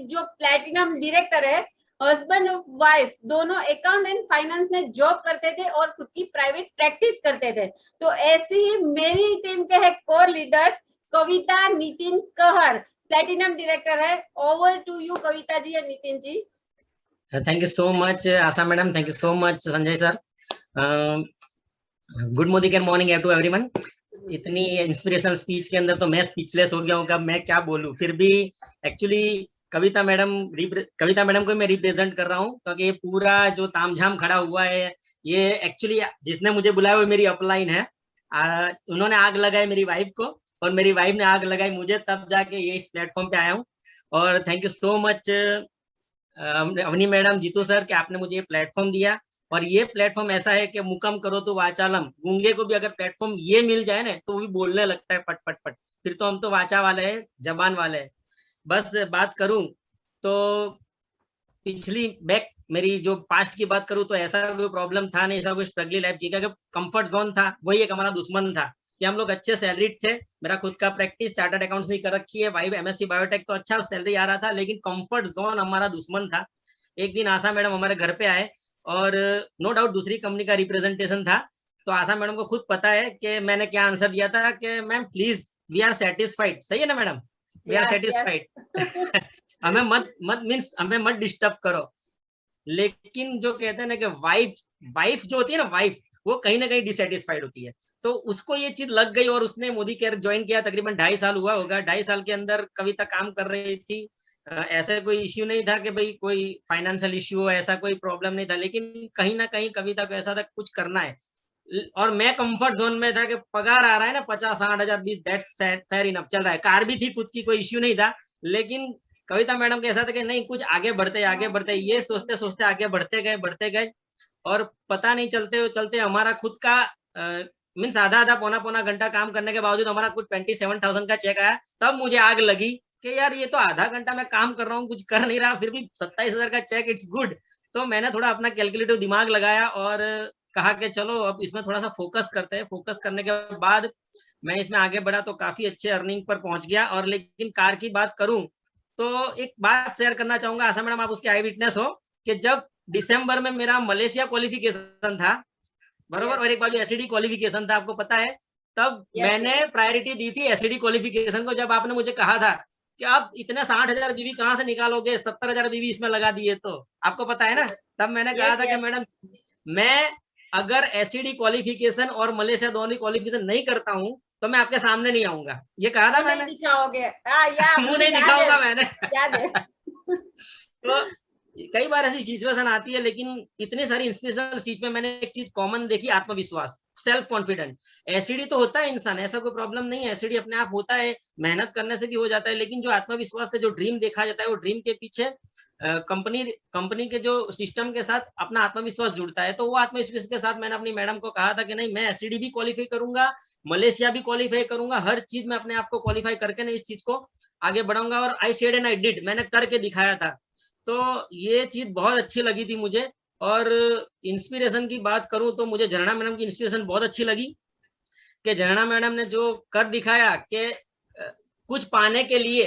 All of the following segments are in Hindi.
जो प्लैटिनम डायरेक्टर है, हस्बैंड ऑफ वाइफ दोनों अकाउंट एंड फाइनेंस में जॉब करते थे और खुद की प्राइवेट प्रैक्टिस करते थे। तो ऐसी ही मेरी टीम के है कोर लीडर्स कविता, नितिन, कहर, प्लैटिनम डायरेक्टर है। Over to you Kavita ji और Nitin ji. Thank you so much Asha madam, thank you so much Sanjay sir. Good morning to everyone. इतनी इंस्पिरेशनल स्पीच के अंदर तो मैं स्पीचलेस हो गया हूँ, मैं क्या बोलूं। फिर भी एक्चुअली कविता मैडम को मैं रिप्रेजेंट कर रहा हूँ, क्योंकि ये पूरा जो तामझाम खड़ा हुआ है ये एक्चुअली जिसने मुझे बुलाया वो मेरी अपलाइन है। उन्होंने आग लगाई मेरी वाइफ को और मेरी वाइफ ने आग लगाई मुझे, तब जाके ये इस प्लेटफॉर्म पे आया हूँ। और thank you so much Avni madam, Jitu sir, कि आपने मुझे ये प्लेटफॉर्म दिया। और ये प्लेटफॉर्म ऐसा है कि मुकम करो तो वाचालम, गूंगे को भी अगर प्लेटफॉर्म ये मिल जाए ना तो वो भी बोलने लगता है पट पट पट। फिर तो हम तो वाचा वाले हैं, जबान वाले हैं। बस बात करूं तो पिछली बैक मेरी जो पास्ट की बात करूं तो ऐसा कोई प्रॉब्लम था नहीं, ऐसा कोई स्ट्रगली लाइफ जी का कंफर्ट जोन था, वही एक हमारा दुश्मन था कि हम लोग अच्छे सैलरीड थे। मेरा खुद का प्रैक्टिस चार्टर्ड अकाउंट्स नहीं कर रखी है, वाइफ एमएससी बायोटेक, तो अच्छा सैलरी आ रहा था, लेकिन कंफर्ट जोन हमारा दुश्मन था। एक दिन आशा मैडम हमारे घर पे आए और नो डाउट दूसरी कंपनी का रिप्रेजेंटेशन था। तो आशा मैडम को खुद पता है कि मैंने क्या आंसर दिया था कि ma'am please we are satisfied. सही है ना मैडम? We are satisfied. हमें मत मीन्स हमें मत डिस्टर्ब करो। लेकिन जो कहते हैं ना कि वाइफ जो होती है ना, वाइफ वो कहीं ना कहीं डिससेटिस्फाइड होती है। तो उसको ये चीज लग गई और उसने मोदी केयर ज्वाइन किया। तकरीबन 2.5 साल हुआ होगा। 2.5 साल के अंदर कविता काम कर रही थी। ऐसा कोई इश्यू नहीं था कि भाई कोई फाइनेंशियल इश्यू हो, ऐसा कोई प्रॉब्लम नहीं था, लेकिन कहीं ना कहीं कविता को ऐसा था कुछ करना है। और मैं कंफर्ट जोन में था कि पगार आ रहा है ना 50-60 हजार, 20, दैट्स फेयर इनफ, चल रहा है, कार भी थी खुद की, कोई इश्यू नहीं था। लेकिन कविता मैडम के ऐसा था कि नहीं, कुछ आगे बढ़ते, ये सोचते सोचते आगे बढ़ते गए। और पता नहीं चलते चलते हमारा खुद का मीन्स आधा पौना घंटा काम करने के बावजूद हमारा कुछ 27,000 का चेक आया। तब मुझे आग लगी कि यार ये तो आधा घंटा मैं काम कर रहा हूँ, कुछ कर नहीं रहा, फिर भी 27,000 का चेक, इट्स गुड। तो मैंने थोड़ा अपना कैलकुलेटिव दिमाग लगाया और कहा कि चलो अब इसमें थोड़ा सा फोकस करते हैं। फोकस करने के बाद मैं इसमें आगे बढ़ा तो काफी अच्छे अर्निंग पर पहुंच गया। और लेकिन कार की बात करूं तो एक बात शेयर करना चाहूंगा, आशा मैडम आप उसके आई विटनेस हो, कि जब दिसंबर में मेरा मलेशिया क्वालिफिकेशन था बरोबर, और एक बाजू एसईडी क्वालिफिकेशन था, आपको पता है, तब मैंने प्रायोरिटी दी थी एसईडी क्वालिफिकेशन को। जब आपने मुझे कहा था कि अब इतने 60,000 बीवी कहाँ से निकालोगे, 70,000 बीवी इसमें लगा दिए, तो आपको पता है ना, तब मैंने कहा था कि मैडम मैं अगर एसईडी क्वालिफिकेशन और मलेशिया दोनों क्वालिफिकेशन नहीं करता हूँ तो मैं आपके सामने नहीं आऊंगा। ये कहा था मैंने। मुंह नहीं दिखाऊंगा मैंने। तो कई बार ऐसी सिचुएशन आती है, लेकिन इतनी सारी इंस्पिरेशनल चीज में मैंने एक चीज कॉमन देखी, आत्मविश्वास, सेल्फ कॉन्फिडेंट। एसईडी तो होता है इंसान, ऐसा कोई प्रॉब्लम नहीं है, एसईडी अपने आप होता है, मेहनत करने से भी हो जाता है, लेकिन जो आत्मविश्वास से जो ड्रीम देखा जाता है, वो ड्रीम के पीछे कंपनी के जो सिस्टम के साथ अपना आत्मविश्वास जुड़ता है। तो वो आत्मविश्वास के साथ मैंने अपनी मैडम को कहा था कि नहीं, मैं एसईडी भी क्वालिफाई करूंगा, मलेशिया भी क्वालिफाई करूंगा, हर चीज में अपने आप को क्वालिफाई करके ना इस चीज को आगे बढ़ाऊंगा। और I said and I did, मैंने करके दिखाया था। तो ये चीज बहुत अच्छी लगी थी मुझे। और इंस्पिरेशन की बात करूं तो मुझे झरना मैडम की इंस्पिरेशन बहुत अच्छी लगी, कि झरना मैडम ने जो कर दिखाया कि कुछ पाने के लिए,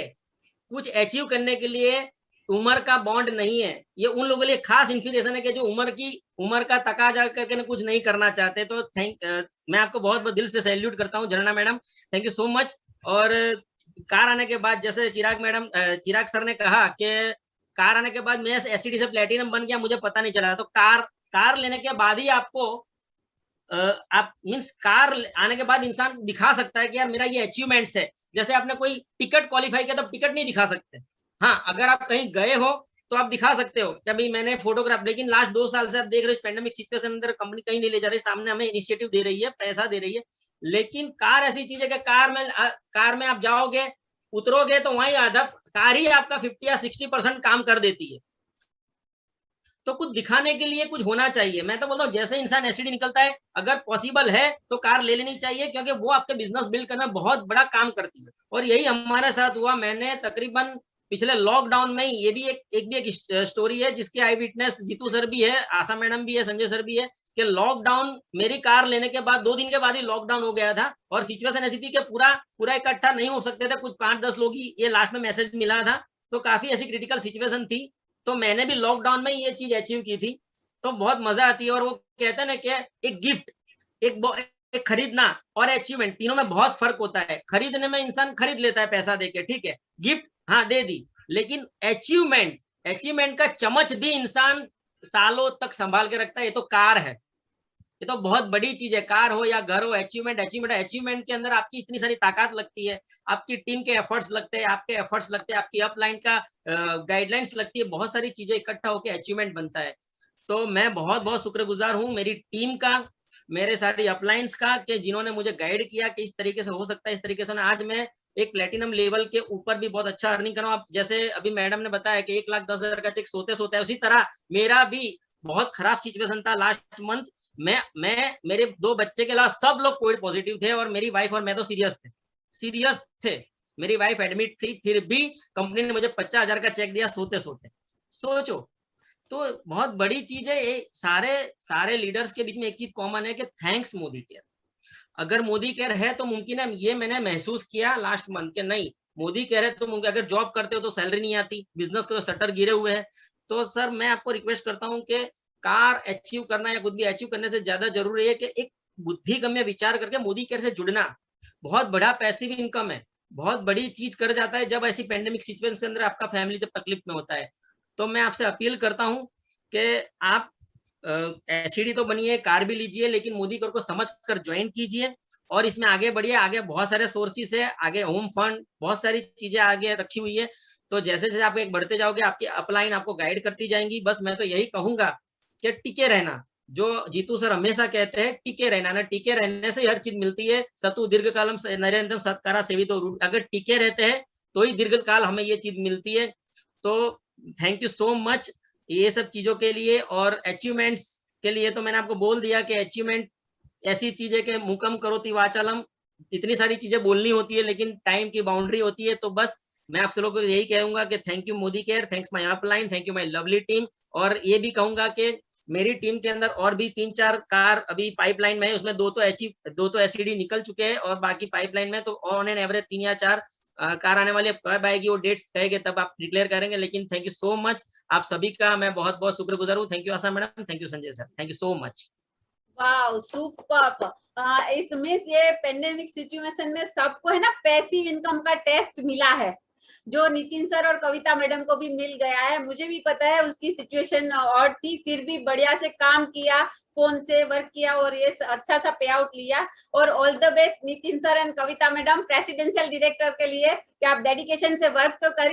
कुछ अचीव करने के लिए उम्र का बॉन्ड नहीं है। ये उन लोगों के लिए खास इंस्पिरेशन है कि जो उम्र का तकाजा करके कुछ नहीं करना चाहते। तो मैं आपको बहुत बहुत दिल से सैल्यूट करता हूँ झरना madam, thank you so much. और कार आने के बाद जैसे चिराग सर ने कहा कि कार आने के बाद मैं एसईडी से प्लेटिनम बन गया, मुझे पता नहीं चला। तो कार लेने के बाद ही आपको आप मीन्स कार आने के बाद इंसान दिखा सकता है कि यार मेरा ये अचीवमेंट्स है। जैसे आपने कोई टिकट क्वालिफाई किया तो टिकट नहीं दिखा सकते, हाँ अगर आप कहीं गए हो तो आप दिखा सकते हो कि भाई मैंने फोटोग्राफ। लेकिन लास्ट 2 साल से आप देख रहे हो पेंडेमिक सिचुएशन अंदर कंपनी कहीं नहीं ले जा रही, सामने हमें इनिशिएटिव दे रही है, पैसा दे रही है। लेकिन कार ऐसी चीज है कि कार में आप जाओगे, उतरोगे तो वहीं आधा कार ही आपका 50 या 60% काम कर देती है। तो कुछ दिखाने के लिए कुछ होना चाहिए। मैं तो बोलता हूँ जैसे इंसान एसईडी निकलता है, अगर पॉसिबल है तो कार ले लेनी चाहिए, क्योंकि वो आपके बिजनेस बिल्ड करना बहुत बड़ा काम करती है। और यही हमारे साथ हुआ। मैंने तकरीबन पिछले लॉकडाउन में, ये भी एक स्टोरी है जिसके आई विटनेस जीतू सर भी है, आशा मैडम भी है, संजय सर भी है, कि लॉकडाउन मेरी कार लेने के बाद 2 दिन के बाद ही लॉकडाउन हो गया था। और सिचुएशन ऐसी थी कि पूरा इकट्ठा नहीं हो सकते थे, कुछ 5-10 लोग ही, ये लास्ट में मैसेज मिला था तो काफी ऐसी क्रिटिकल सिचुएशन थी, तो मैंने भी लॉकडाउन में ये चीज अचीव की थी। तो बहुत मजा आती है। और वो कहते हैं ना कि एक गिफ्ट, एक खरीदना और अचीवमेंट, तीनों में बहुत फर्क होता है। खरीदने में इंसान खरीद लेता है पैसा देके, ठीक है, गिफ्ट हाँ दे दी, लेकिन अचीवमेंट का चमच भी इंसान सालों तक संभाल के रखता है। ये तो कार है, ये तो बहुत बड़ी चीज है। कार हो या घर हो, अचीवमेंट के अंदर आपकी इतनी सारी ताकत लगती है, आपकी टीम के एफर्ट्स लगते हैं, आपके एफर्ट्स लगते हैं, आपकी अपलाइन का गाइडलाइंस लगती है, बहुत सारी चीजें इकट्ठा होकर अचीवमेंट बनता है। तो मैं बहुत बहुत शुक्रगुजार हूँ मेरी टीम का, मेरे सारी अपलाइंस का, कि जिन्होंने मुझे गाइड किया कि इस तरीके से हो सकता है, इस तरीके से। आज मैं एक प्लेटिनम लेवल के ऊपर भी बहुत अच्छा अर्निंग कर रहा हूँ। जैसे अभी मैडम ने बताया कि 1,10,000 का चेक सोते सोते है, उसी तरह मेरा भी बहुत खराब सिचुएशन था लास्ट मंथ। मैं मेरे 2 बच्चे के अलावा सब लोग कोविड पॉजिटिव थे, और मेरी वाइफ और मैं तो सीरियस थे। मेरी वाइफ एडमिट थी, फिर भी कंपनी ने मुझे 50,000 का चेक दिया सोते सोते। सोचो, तो बहुत बड़ी चीज है ये। सारे लीडर्स के बीच में एक चीज कॉमन है कि थैंक्स मोदी केयर। अगर मोदी केयर है तो मुमकिन है, ये मैंने महसूस किया लास्ट मंथ के, नहीं मोदी केयर है तो मुमकिन। अगर जॉब करते हो तो सैलरी नहीं आती, बिजनेस के तो शटर गिरे हुए हैं। तो सर मैं आपको रिक्वेस्ट करता हूँ कि कार अचीव करना या कुछ भी अचीव करने से ज्यादा जरूरी है कि एक बुद्धिगम्य विचार करके मोदी केयर से जुड़ना। बहुत बड़ा पैसिव इनकम है, बहुत बड़ी चीज कर जाता है जब ऐसी पेंडेमिक सिचुएशन के अंदर आपका फैमिली जब तकलीफ में होता है। तो मैं आपसे अपील करता हूँ कि आप एसईडी तो बनिए, कार भी लीजिए, लेकिन मोदी केयर को समझ कर ज्वाइन कीजिए और इसमें आगे बढ़िए। आगे बहुत सारे सोर्सेस है, आगे होम फंड, बहुत सारी चीजें आगे रखी हुई है। तो जैसे जैसे आप एक बढ़ते जाओगे, आपकी अपलाइन आपको गाइड करती जाएंगी। बस मैं तो यही कहूंगा कि टिके रहना, जो जीतू सर हमेशा कहते हैं, टिके रहना ना, टिके रहने से हर चीज मिलती है। सतु दीर्घ कालम नरेंद्र सत्कारा सेवितो, अगर टिके रहते हैं तो ही दीर्घ काल हमें ये चीज मिलती है। तो थैंक यू सो मच ये सब चीजों के लिए। और अचीवमेंट्स के लिए तो मैंने आपको बोल दिया कि अचीवमेंट ऐसी चीज है कि मुकम करोति वाचालम, इतनी सारी चीजें बोलनी होती है लेकिन टाइम की बाउंड्री होती है। तो बस मैं आप सब लोगों को यही कहूंगा कि thank you Modi care, thanks my upline, thank you my lovely team. और ये भी कहूंगा कि मेरी टीम के अंदर और भी 3-4 कार अभी पाइपलाइन में है, उसमें 2 तो एसईडी निकल चुके हैं और बाकी पाइपलाइन में। तो ऑन एन एवरेज 3 या 4 कार आने वाली। अब कब आएगी वो डेट्स कहेंगे तब आप डिक्लेयर करेंगे। लेकिन थैंक यू सो मच आप सभी का, मैं बहुत बहुत शुक्रगुजार हूँ। Thank you Asha madam, thank you Sanjay sir, thank you so much. Wow superb. इसमें ये पेंडेमिक सिचुएशन में सबको है ना पैसिव इनकम का टेस्ट मिला है, जो नितिन सर और कविता मैडम को भी मिल गया है। मुझे भी पता है उसकी सिचुएशन और थी, फिर भी बढ़िया से काम किया, फोन से वर्क किया और ये अच्छा सा पे आउट लिया। और all the best Nitin sir and Kavita madam, presidential director के लिए कि आप डेडिकेशन से वर्क तो कर